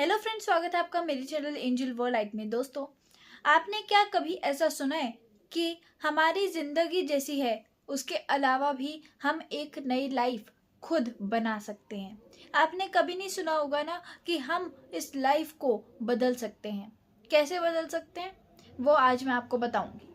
Hello friends, स्वागत है आपका मेरे चैनल एंजल वर्ल्ड लाइट में। दोस्तों, आपने क्या कभी ऐसा सुना है कि हमारी ज़िंदगी जैसी है उसके अलावा भी हम एक नई लाइफ खुद बना सकते हैं। आपने कभी नहीं सुना होगा ना कि हम इस लाइफ को बदल सकते हैं। कैसे बदल सकते हैं वो आज मैं आपको बताऊंगी।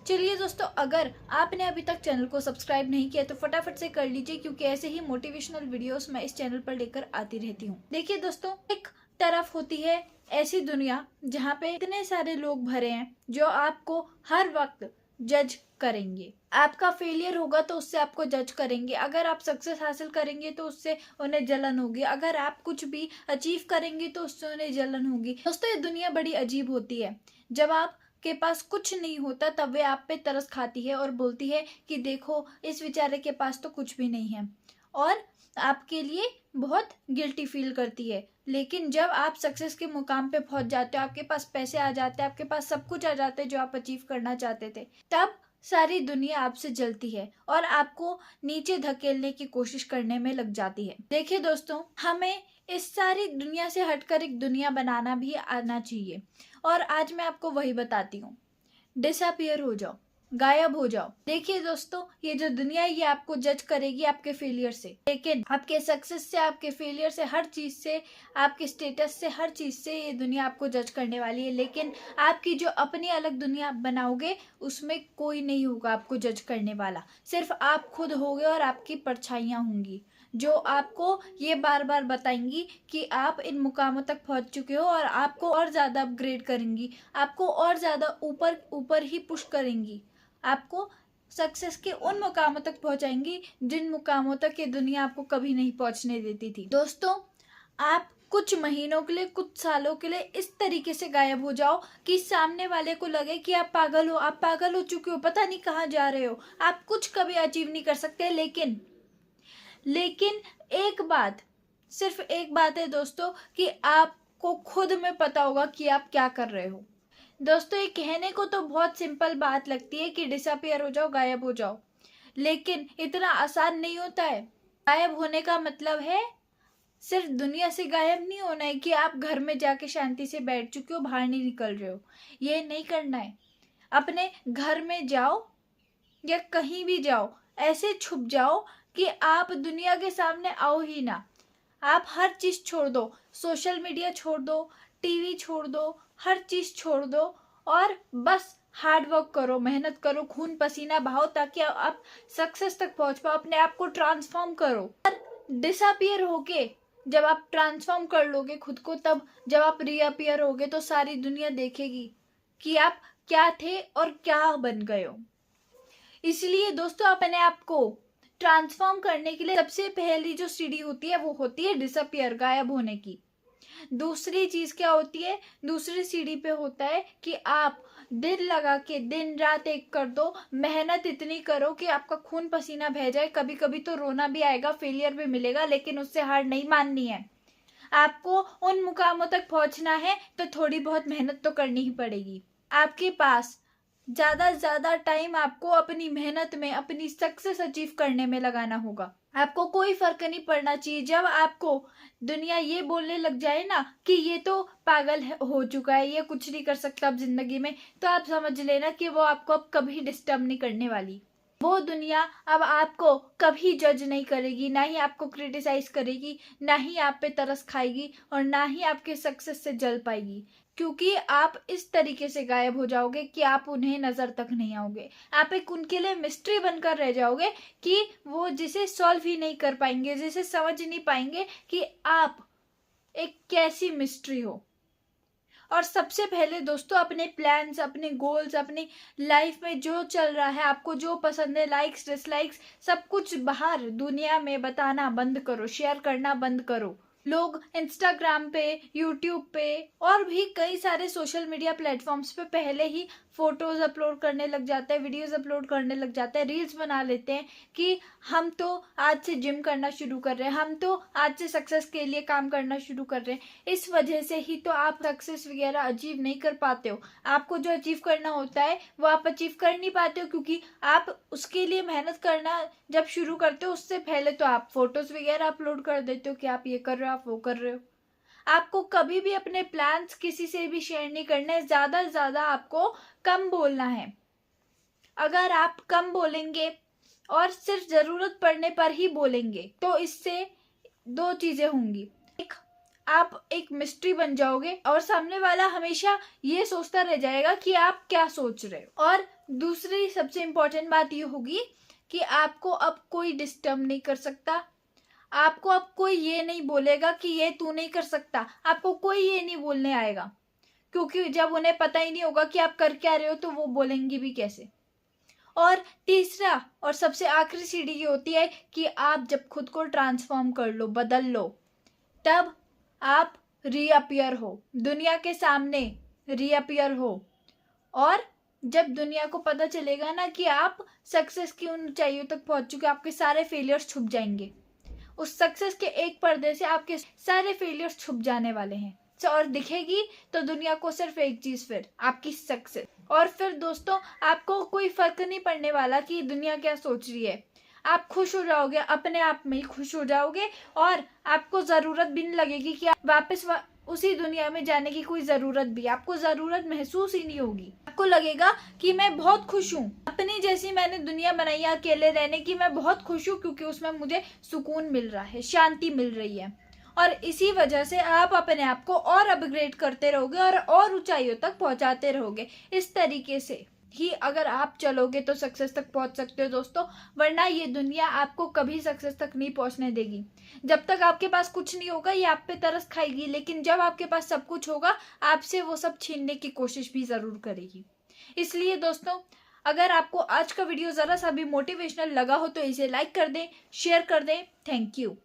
चलिए दोस्तों, अगर आपने अभी तक चैनल को सब्सक्राइब नहीं किया तो फटाफट से कर लीजिए, क्योंकि ऐसे ही मोटिवेशनल वीडियोस मैं इस चैनल पर लेकर आती रहती हूँ। देखिए दोस्तों, एक तरफ होती है ऐसी दुनिया जहाँ पे इतने सारे लोग भरे हैं जो आपको हर वक्त जज करेंगे। आपका फेलियर होगा तो उससे आपको जज करेंगे, अगर आप सक्सेस हासिल करेंगे तो उससे उन्हें जलन होगी, अगर आप कुछ भी अचीव करेंगे तो उससे उन्हें जलन होगी। दोस्तों, ये दुनिया बड़ी अजीब होती है। जब आप के पास कुछ नहीं होता तब वे आप पे तरस खाती है और बोलती है कि देखो इस बेचारे के पास तो कुछ भी नहीं है, और आपके लिए बहुत गिल्टी फील करती है। लेकिन जब आप सक्सेस के मुकाम पे पहुंच जाते हो, आपके पास पैसे आ जाते हैं, आपके पास सब कुछ आ जाते हैं जो आप अचीव करना चाहते थे, तब सारी दुनिया आपसे जलती है और आपको नीचे धकेलने की कोशिश करने में लग जाती है। देखिए दोस्तों, हमें इस सारी दुनिया से हटकर एक दुनिया बनाना भी आना चाहिए, और आज मैं आपको वही बताती हूँ। डिसअपियर हो जाओ, गायब हो जाओ। देखिए दोस्तों, ये जो दुनिया है ये आपको जज करेगी आपके फेलियर से, लेकिन आपके सक्सेस से, आपके फेलियर से, हर चीज से, आपके स्टेटस से, हर चीज से ये दुनिया आपको जज करने वाली है। लेकिन आपकी जो अपनी अलग दुनिया बनाओगे उसमें कोई नहीं होगा आपको जज करने वाला, सिर्फ आप खुद होगे और आपकी परछाइयां होंगी जो आपको ये बार बार बताएंगी कि आप इन मुकामों तक पहुंच चुके हो, और आपको और ज्यादा अपग्रेड करेंगी, आपको और ज्यादा ऊपर ऊपर ही पुश करेंगी, आपको सक्सेस के उन मुकामों तक पहुंचाएंगी जिन मुकामों तक ये दुनिया आपको कभी नहीं पहुंचने देती थी। दोस्तों, आप कुछ महीनों के लिए, कुछ सालों के लिए इस तरीके से गायब हो जाओ कि सामने वाले को लगे कि आप पागल हो, आप पागल हो चुके हो, पता नहीं कहाँ जा रहे हो, आप कुछ कभी अचीव नहीं कर सकते। लेकिन एक बात, सिर्फ एक बात है दोस्तों, कि आपको खुद में पता होगा कि आप क्या कर रहे हो। दोस्तों, ये कहने को तो बहुत सिंपल बात लगती है कि डिसअपियर हो जाओ, गायब हो जाओ, लेकिन इतना आसान नहीं होता है। गायब होने का मतलब है सिर्फ दुनिया से गायब नहीं होना है कि आप घर में जाके शांति से बैठ चुके हो, बाहर नहीं निकल रहे हो। ये नहीं करना है। अपने घर में जाओ या कहीं भी जाओ, ऐसे छुप जाओ कि आप दुनिया के सामने आओ ही ना। आप हर चीज छोड़ दो, सोशल मीडिया छोड़ दो, टीवी छोड़ दो, हर चीज छोड़ दो, और बस हार्ड वर्क करो, मेहनत करो, खून पसीना बहाओ, ताकि आप सक्सेस तक पहुंच पाओ। अपने आप को ट्रांसफॉर्म करो। और डिसअपियर होके जब आप ट्रांसफॉर्म कर लोगे खुद को, तब जब आप रीअपियर होगे तो सारी दुनिया देखेगी कि आप क्या थे और क्या बन गए हो। इसलिए दोस्तों, अपने आप को ट्रांसफॉर्म करने के लिए सबसे पहली जो सीढ़ी होती है वो होती है डिसअपियर, गायब होने की। दूसरी चीज क्या होती है? दूसरी सीढ़ी पे होता है कि आप दिल लगा के दिन रात एक कर दो, मेहनत इतनी करो कि आपका खून पसीना बह जाए। कभी कभी तो रोना भी आएगा, फेलियर भी मिलेगा, लेकिन उससे हार नहीं माननी है। आपको उन मुकामों तक पहुंचना है तो थोड़ी बहुत मेहनत तो करनी ही पड़ेगी। आपके पास ज्यादा टाइम आपको अपनी मेहनत में, अपनी सक्सेस अचीव करने में लगाना होगा। आपको कोई फर्क नहीं पड़ना चाहिए जब आपको दुनिया ये बोलने लग जाए ना कि ये तो पागल हो चुका है, ये कुछ नहीं कर सकता अब जिंदगी में, तो आप समझ लेना कि वो आपको अब कभी डिस्टर्ब नहीं करने वाली। वो दुनिया अब आपको कभी जज नहीं करेगी, ना ही आपको क्रिटिसाइज करेगी, ना ही आप पे तरस खाएगी, और ना ही आपके सक्सेस से जल पाएगी, क्योंकि आप इस तरीके से गायब हो जाओगे कि आप उन्हें नजर तक नहीं आओगे। आप एक उनके लिए मिस्ट्री बनकर रह जाओगे कि वो जिसे सॉल्व ही नहीं कर पाएंगे, जिसे समझ नहीं पाएंगे कि आप एक कैसी मिस्ट्री हो। और सबसे पहले दोस्तों, अपने प्लान्स, अपने गोल्स, अपनी लाइफ में जो चल रहा है, आपको जो पसंद है, लाइक्स डिसलाइक्स, सब कुछ बाहर दुनिया में बताना बंद करो, शेयर करना बंद करो। लोग इंस्टाग्राम पे, यूट्यूब पे और भी कई सारे सोशल मीडिया प्लेटफॉर्म्स पे पहले ही फोटोज अपलोड करने लग जाते हैं, वीडियोस अपलोड करने लग जाते हैं, रील्स बना लेते हैं कि हम तो आज से जिम करना शुरू कर रहे हैं, हम तो आज से सक्सेस के लिए काम करना शुरू कर रहे हैं। इस वजह से ही तो आप सक्सेस वगैरह अचीव नहीं कर पाते हो। आपको जो अचीव करना होता है वो आप अचीव कर नहीं पाते हो, क्योंकि आप उसके लिए मेहनत करना जब शुरू करते हो उससे पहले तो आप फोटोज वगैरह अपलोड कर देते हो कि आप ये कर रहे हो, आप वो कर रहे हो। आपको कभी भी अपने प्लान्स किसी से भी शेयर नहीं करने, ज़्यादा से ज़्यादा आपको कम बोलना है। अगर आप कम बोलेंगे और सिर्फ ज़रूरत पड़ने पर ही बोलेंगे तो इससे दो चीज़ें होंगी। एक, आप एक मिस्ट्री बन जाओगे और सामने वाला हमेशा ये सोचता रह जाएगा कि आप क्या सोच रहे हो। और दूसरी सबसे इम्पोर्टेंट बात ये होगी कि आपको अब कोई डिस्टर्ब नहीं कर सकता, आपको अब कोई ये नहीं बोलेगा कि ये तू नहीं कर सकता, आपको कोई ये नहीं बोलने आएगा, क्योंकि जब उन्हें पता ही नहीं होगा कि आप कर क्या रहे हो तो वो बोलेंगे भी कैसे। और तीसरा और सबसे आखिरी सीढ़ी ये होती है कि आप जब खुद को ट्रांसफॉर्म कर लो, बदल लो, तब आप रीअपियर हो, दुनिया के सामने रीअपियर हो। और जब दुनिया को पता चलेगा ना कि आप सक्सेस की उन ऊंचाइयों तक पहुंच चुके, आपके सारे फेलियर्स छुप जाएंगे। उस सक्सेस के एक पर्दे से आपके सारे फेलियर्स छुप जाने वाले हैं और दिखेगी तो दुनिया को सिर्फ एक चीज, फिर आपकी सक्सेस। और फिर दोस्तों आपको कोई फर्क नहीं पड़ने वाला कि दुनिया क्या सोच रही है, आप खुश हो जाओगे, अपने आप में ही खुश हो जाओगे और आपको जरूरत भी नहीं लगेगी कि आप वापस उसी दुनिया में जाने की कोई जरूरत भी, आपको जरूरत महसूस ही नहीं होगी। आपको लगेगा कि मैं बहुत खुश हूँ, अपनी जैसी मैंने दुनिया बनाई है अकेले रहने की, मैं बहुत खुश हूँ क्योंकि उसमें मुझे सुकून मिल रहा है, शांति मिल रही है। और इसी वजह से आप अपने आप को और अपग्रेड करते रहोगे और ऊंचाइयों तक पहुंचाते रहोगे। इस तरीके से ही अगर आप चलोगे तो सक्सेस तक पहुंच सकते हो दोस्तों, वरना ये दुनिया आपको कभी सक्सेस तक नहीं पहुंचने देगी। जब तक आपके पास कुछ नहीं होगा ये आप पे तरस खाएगी, लेकिन जब आपके पास सब कुछ होगा आपसे वो सब छीनने की कोशिश भी जरूर करेगी। इसलिए दोस्तों अगर आपको आज का वीडियो जरा सा भी मोटिवेशनल लगा हो तो इसे लाइक कर दें, शेयर कर दें। Thank you.